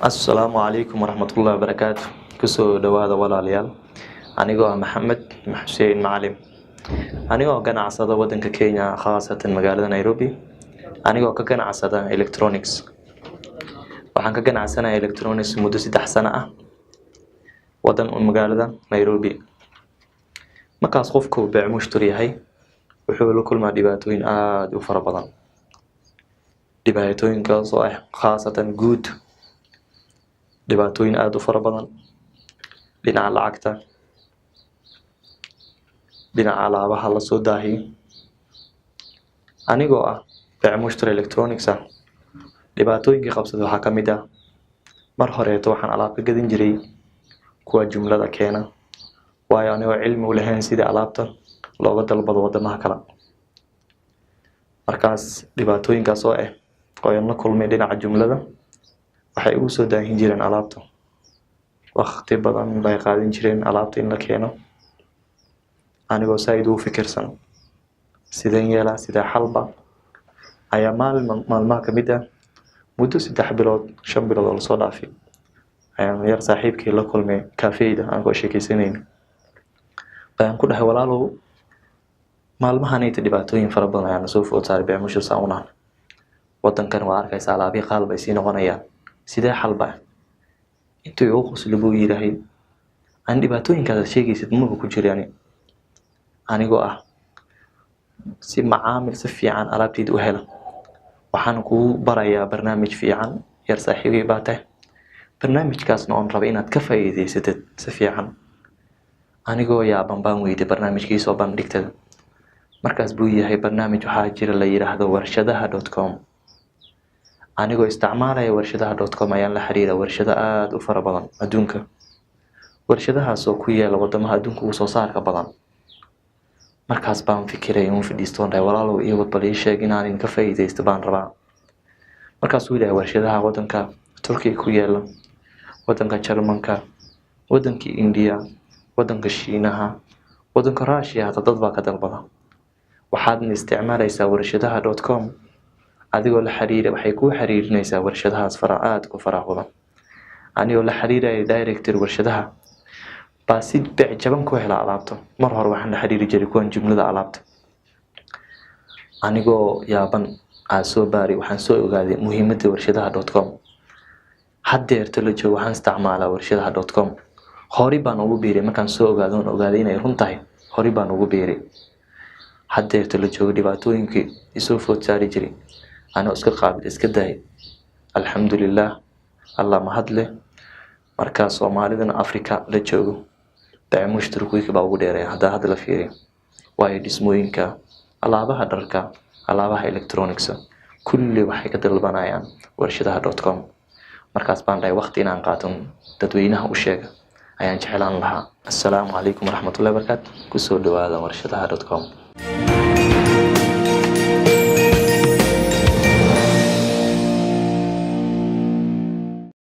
Assalamu alaikum warahmatullahi wabarakatuh. Kusoo dhawaada walaalayaal. Anigoo Maxamed Xuseen Macallim. Anigoo ganacsada wadanka Kenya, khaasatan magaalada Nairobi. Anigoo ka ganacsada electronics. Waxaan ka ganacsanayaa electronics muddo 3 sano ah. Wadan magaalada Nairobi. Markaas qofku baac mushtari yahay wuxuu la kulmaa dhibaatooyin aad u fara badan. Dhibaatooyinkaas oo ah khaasatan guud. Dhibaatooyin aad u fara badan dhinaca lacagta, dhinaca alaabaha la soo daahiyo. Anigoo ah baac mushtari electronics ah, dhibaatooyinka qabsada waxaa ka mid ah mar horeeto waxaan alaab ka gadin jiray kuwa jumlada keena, waayo anigoo cilmi u lahayn sida alaabta looga dalbado wadamaha kale. Markaas dhibaatooyinkaas oo ah qoyan la kulmay dhinaca jumlada waxay ugu soo daahin jireen alaabta. Waqti badan bay qaadan jireen alaabta in la keeno. Anigoo saayid u fikirsan sideen yeelaa sida xalba ayaa maalmaha ka mid ah muddo 3 bilood 5 bilood oo la soo dhaafay ayaan yar saaxiibkii la kulmay kafeeyda aan ku sheekaysanayno. Baan ku dhahay walaalow maalmahan ay dhibaatooyin fara badan ayaan soo food saaray baac musho saawna. Wadankan waa arkaysa alaabi qalb ay sii noqonayaan. Sidee xalba intuu uu qosli buu yiraahday aan dhibaatooyinkaada sheegaysid ma ku jiraan. Anigoo ah si macaamil si fiican alaabteed u helo waxaan ku barayaa barnaamij fiican yar saaxiibay baatay. Barnaamijkaasna on raba inaad ka faa'iideysatid si fiican. Anigoo yaaban baan weydiiyay barnaamijkiisa oo bandhigtay. Markaas buu yahay barnaamij waxaa jira la yiraahdo warshadaha.com. anigoo isticmaalaya warshadaha.com ayaan la xiriiray warshado aad u fara badan adduunka. Warshadahaas oo ku yaala wadamaha adduunka ugu soo saarka badan. Markaas baan fikiray inuu fadhiisto walaalow iyo wad bal sheeg in aan ka faa'iideysto baan rabaa. Markaas uu yiraahday warshadaha wadanka Turkiga ku yaala, wadanka Jarmalka, wadanka India, wadanka Shiinaha, wadanka Russia dad baa ka dalbada. Waxaad isticmaalaysaa warshadaha.com adigoo la xiriiray waxay ku xiriirinaysaa warshadahaas aad ku faraxudan. Anigoo la xiriiray director warshadaha baasid baac jaban ku hela alaabta. Mar hore waxaan la xiriiri jiray kuwan jumlada alaabta. Anigoo yaaban soo baari waxaan soo ogaaday muhiimadda warshadaha.com. Haddeerto la joogo waxaan isticmaalaa warshadaha.com. Hori baan ugu biiray markaan soo ogaaday inay run tahay. Hori baan ugu biiray. Haddeerto la joogo dhibaatooyinkii isoo food saari jiray. أنا أسكت قابل أسكت داي الحمد لله الله ما هدله مركز صوماليدنا أفريقيا لجوجو بيع مشتركوي كباو ديري هذا لفيري وايد اسموينكا ألعابها دركا ألعابها إلكترونيكس كل واحد كدر البنايان warshadaha.com مركز بانداي وقتنا نقاتم تدوينها وشيء أيان جحلان لها. السلام عليكم ورحمة الله وبركاته. كسر دواء warshadaha.com.